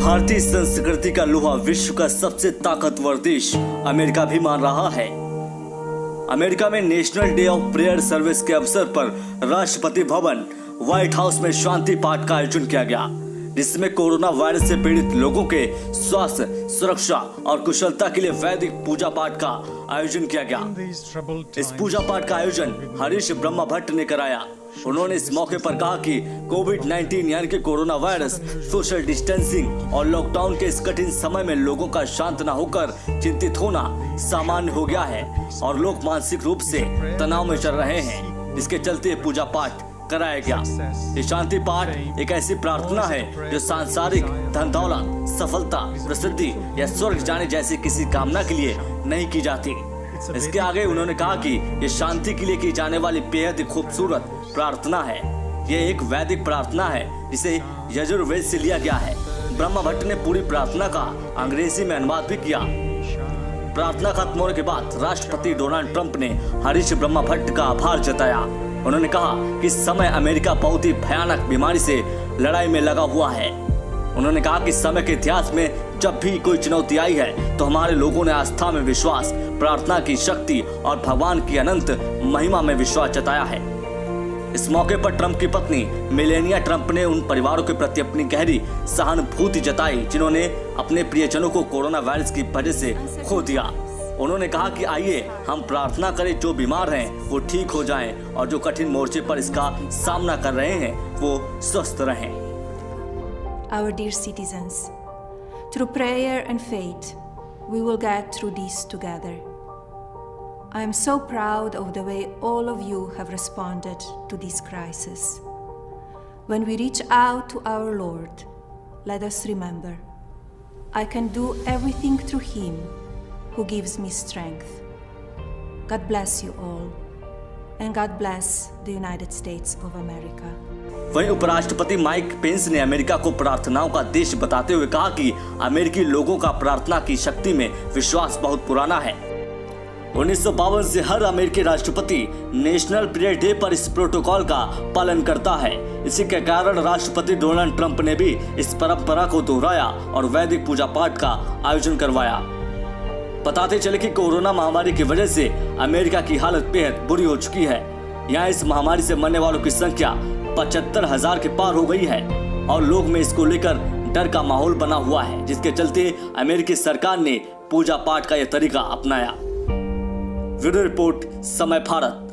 भारतीय संस्कृति का लोहा विश्व का सबसे ताकतवर देश अमेरिका भी मान रहा है। अमेरिका में national day of prayer service के अवसर पर राष्ट्रपति भवन व्हाइट हाउस में शांति पाठ का आयोजन किया गया, जिसमें कोरोना वायरस से पीड़ित लोगों के स्वास्थ्य, सुरक्षा और कुशलता के लिए वैदिक पूजा पाठ का आयोजन किया गया। इस पूजा पाठ का आयोजन हरीश ब्रह्मा भट्ट ने कराया। उन्होंने इस मौके पर कहा कि कोविड-19 यानी कि कोरोना वायरस, सोशल डिस्टेंसिंग और लॉकडाउन के इस कठिन समय में लोगों का शांत न होकर चिंतित होना सामान्य हो गया है और लोग मानसिक रूप से तनाव में चल रहे हैं, जिसके चलते पूजा पाठ कराया गया। ये शांति पाठ एक ऐसी प्रार्थना है जो सांसारिक धन दौलत, सफलता, प्रसिद्धि या स्वर्ग जाने जैसी किसी कामना के लिए नहीं की जाती। इसके आगे उन्होंने कहा कि ये शांति के लिए की जाने वाली बेहद खूबसूरत प्रार्थना है। ये एक वैदिक प्रार्थना है जिसे यजुर्वेद से लिया गया है। ब्रह्मा भट्ट ने पूरी प्रार्थना का अंग्रेजी में अनुवाद भी किया। प्रार्थना खत्म होने के बाद राष्ट्रपति डोनाल्ड ट्रंप ने हरीश ब्रह्मा भट्ट का आभार जताया। उन्होंने कहा कि इस समय अमेरिका बहुत ही भयानक बीमारी से लड़ाई में लगा हुआ है। उन्होंने कहा कि समय के इतिहास में जब भी कोई चुनौती आई है तो हमारे लोगों ने आस्था में विश्वास, प्रार्थना की शक्ति और भगवान की अनंत महिमा में विश्वास जताया है। इस मौके पर ट्रंप की पत्नी मेलेनिया ट्रंप ने उन परिवारों के प्रति अपनी गहरी सहानुभूति जताई जिन्होंने अपने प्रियजनों को कोरोना वायरस की वजह से खो दिया। उन्होंने कहा कि आइए हम प्रार्थना करें, जो बीमार हैं वो ठीक हो जाएं और जो कठिन मोर्चे पर इसका सामना कर रहे हैं वो स्वस्थ रहें। Our dear citizens, through prayer and faith, we will get through this together. I am so proud of the way all of you have responded to this crisis. When we reach out to our Lord, let us remember, I can do everything through Him who gives me strength. God bless you all, and God bless the United States of America. वहीं उपराष्ट्रपति Mike Pence ने America को प्रार्थनाओं का देश बताते हुए कहा कि अमेरिकी लोगों का प्रार्थना की शक्ति में विश्वास बहुत पुराना है। 1952 से हर अमेरिकी राष्ट्रपति नेशनल प्रेयर डे पर इस प्रोटोकॉल का पालन करता है। इसी के कारण राष्ट्रपति डोनाल्ड ट्रंप ने भी इस परंपरा को दोहराया और वैदिक पूजा पाठ का आयोजन करवाया। बताते चले कि कोरोना महामारी की वजह से अमेरिका की हालत बेहद बुरी हो चुकी है। यहाँ इस महामारी से मरने वालों की संख्या 75,000 के पार हो गई है और लोग में इसको लेकर डर का माहौल बना हुआ है, जिसके चलते अमेरिकी सरकार ने पूजा पाठ का यह तरीका अपनाया। वीडियो रिपोर्ट, समय भारत।